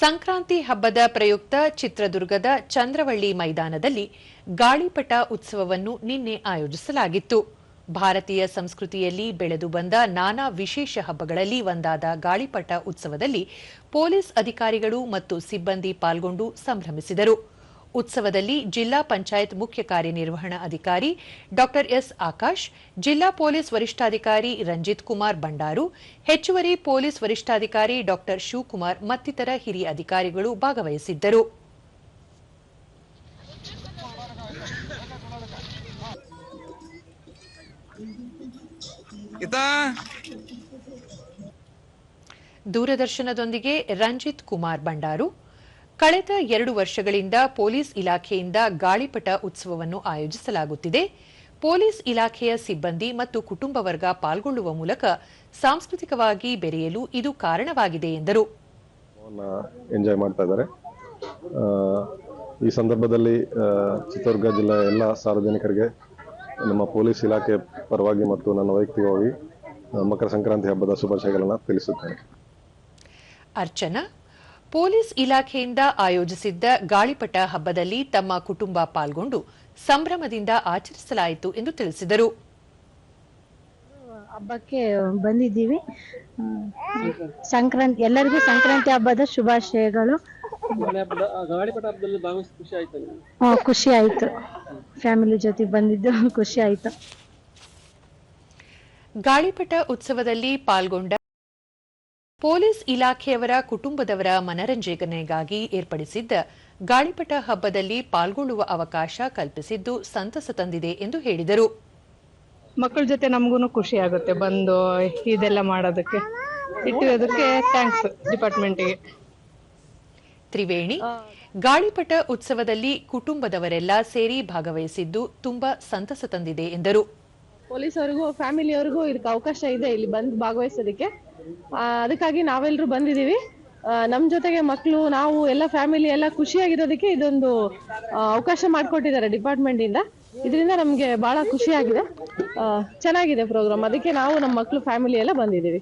ಸಂಕ್ರಾಂತಿ ಹಬ್ಬದ ಪ್ರಯುಕ್ತ ಚಿತ್ರದುರ್ಗದ ಚಂದ್ರವಳ್ಳಿ ಮೈದಾನದಲ್ಲಿ ಗಾಳಿಪಟ ಉತ್ಸವವನ್ನು ನಿನ್ನೆ ಆಯೋಜಿಸಲಾಗಿತ್ತು. ಭಾರತೀಯ ಸಂಸ್ಕೃತಿಯಲ್ಲಿ ಬೆಳೆದು ಬಂದ ನಾನಾ ವಿಶೇಷ ಹಬ್ಬಗಳಲ್ಲಿ ಒಂದಾದ ಗಾಳಿಪಟ ಉತ್ಸವದಲ್ಲಿ ಪೊಲೀಸ್ ಅಧಿಕಾರಿಗಳು ಮತ್ತು ಸಿಬ್ಬಂದಿ ಪಾಲ್ಗೊಂಡು ಸಂಭ್ರಮಿಸಿದರು. ಉತ್ಸವದಲ್ಲಿ ಜಿಲ್ಲಾ ಪಂಚಾಯತ್ ಮುಖ್ಯ ಕಾರ್ಯನಿರ್ವಹಣಾಧಿಕಾರಿ ಡಾ ಎಸ್ ಆಕಾಶ್, ಜಿಲ್ಲಾ ಪೊಲೀಸ್ ವರಿಷ್ಠಾಧಿಕಾರಿ ರಂಜಿತ್ ಕುಮಾರ್ ಬಂಡಾರು, ಹೆಚ್ಚುವರಿ ಪೊಲೀಸ್ ವರಿಷ್ಠಾಧಿಕಾರಿ ಡಾ ಶಿವಕುಮಾರ್ ಮತ್ತಿತರ ಹಿರಿಯ ಅಧಿಕಾರಿಗಳು ಭಾಗವಹಿಸಿದ್ದರು. ದೂರದರ್ಶನದೊಂದಿಗೆ ರಂಜಿತ್ ಕುಮಾರ್ ಬಂಡಾರು, ಕಳೆದ 2 ವರ್ಷಗಳಿಂದ ಪೊಲೀಸ್ ಇಲಾಖೆಯಿಂದ ಗಾಳಿಪಟ ಉತ್ಸವವನ್ನು ಆಯೋಜಿಸಲಾಗುತ್ತಿದೆ. ಪೊಲೀಸ್ ಇಲಾಖೆಯ ಸಿಬ್ಬಂದಿ ಮತ್ತು ಕುಟುಂಬ ವರ್ಗ ಪಾಲ್ಗೊಳ್ಳುವ ಮೂಲಕ ಸಾಂಸ್ಕೃತಿಕವಾಗಿ ಬೆರೆಯಲು ಇದು ಕಾರಣವಾಗಿದೆ ಎಂದರು. ಎಂಜಾಯ್ ಮಾಡ್ತಾ ಇದ್ದಾರೆ. ಈ ಸಂದರ್ಭದಲ್ಲಿ ಚಿತ್ರದುರ್ಗ ಜಿಲ್ಲೆಯ ಎಲ್ಲ ಸಾರ್ವಜನಿಕರಿಗೆ ನಮ್ಮ ಪೊಲೀಸ್ ಇಲಾಖೆ ಪರವಾಗಿ ಮತ್ತು ನನ್ನ ವೈಯಕ್ತಿಕವಾಗಿ ಮಕರ ಸಂಕ್ರಾಂತಿ ಹಬ್ಬದ ಶುಭಾಶಯಗಳನ್ನು ತಿಳಿಸುತ್ತೇನೆ. ಅರ್ಚನಾ, ಪೊಲೀಸ್ ಇಲಾಖೆಯಿಂದ ಆಯೋಜಿಸಿದ್ದ ಗಾಳಿಪಟ ಹಬ್ಬದಲ್ಲಿ ತಮ್ಮ ಕುಟುಂಬ ಪಾಲ್ಗೊಂಡು ಸಂಭ್ರಮದಿಂದ ಆಚರಿಸಲಾಯಿತು ಎಂದು ತಿಳಿಸಿದರು. ಹಬ್ಬಕ್ಕೆ ಬಂದಿದ್ದೀವಿ. ಸಂಕ್ರಾಂತಿ ಎಲ್ಲರಿಗೂ ಸಂಕ್ರಾಂತಿ ಹಬ್ಬದ ಶುಭಾಶಯಗಳು. ಖುಷಿ ಆಯ್ತು, ಫ್ಯಾಮಿಲಿ ಜೊತೆ ಬಂದಿದ್ದು ಖುಷಿ ಆಯ್ತು. ಗಾಳಿಪಟ ಉತ್ಸವದಲ್ಲಿ ಪಾಲ್ಗೊಂಡ ಪೊಲೀಸ್ ಇಲಾಖೆಯವರ ಕುಟುಂಬದವರ ಮನರಂಜನೆಗಾಗಿ ಏರ್ಪಡಿಸಿದ್ದ ಗಾಳಿಪಟ ಹಬ್ಬದಲ್ಲಿ ಪಾಲ್ಗೊಳ್ಳುವ ಅವಕಾಶ ಕಲ್ಪಿಸಿದ್ದು ಸಂತಸ ತಂದಿದೆ ಎಂದು ಹೇಳಿದರು. ಮಕ್ಕಳ ಜೊತೆ ನಮಗೂ ಖುಷಿ ಆಗುತ್ತೆ ಬಂದು ಇದೆಲ್ಲ ಮಾಡೋದಕ್ಕೆ, ಇಟ್ಟಿರೋದಕ್ಕೆ ಥ್ಯಾಂಕ್ಸ್ ಡಿಪಾರ್ಟ್ಮೆಂಟ್ಗೆ. ತ್ರಿವೇಣಿ, ಗಾಳಿಪಟ ಉತ್ಸವದಲ್ಲಿ ಕುಟುಂಬದವರೆಲ್ಲ ಸೇರಿ ಭಾಗವಹಿಸಿದ್ದು ತುಂಬಾ ಸಂತಸ ತಂದಿದೆ ಎಂದರು. ಪೊಲೀಸರಿಗೂ ಫ್ಯಾಮಿಲಿಯವರಿಗೂ ಇದಕ್ಕೆ ಅವಕಾಶ ಇದೆ ಇಲ್ಲಿ ಬಂದು ಭಾಗವಹಿಸೋದಕ್ಕೆ. ಅದಕ್ಕಾಗಿ ನಾವೆಲ್ಲರೂ ಬಂದಿದ್ದೀವಿ. ನಮ್ಮ ಜೊತೆಗೆ ಮಕ್ಕಳು, ನಾವು ಎಲ್ಲ ಫ್ಯಾಮಿಲಿ ಎಲ್ಲ ಖುಷಿಯಾಗಿರೋದಕ್ಕೆ ಇದೊಂದು ಅವಕಾಶ ಮಾಡಿಕೊಟ್ಟಿದ್ದಾರೆ ಡಿಪಾರ್ಟ್ಮೆಂಟ್ ಇಂದ. ಇದರಿಂದ ನಮಗೆ ಬಹಳ ಖುಷಿಯಾಗಿದೆ. ಚೆನ್ನಾಗಿದೆ ಪ್ರೋಗ್ರಾಮ್. ಅದಕ್ಕೆ ನಾವು ನಮ್ಮ ಮಕ್ಕಳು ಫ್ಯಾಮಿಲಿ ಎಲ್ಲ ಬಂದಿದ್ದೀವಿ.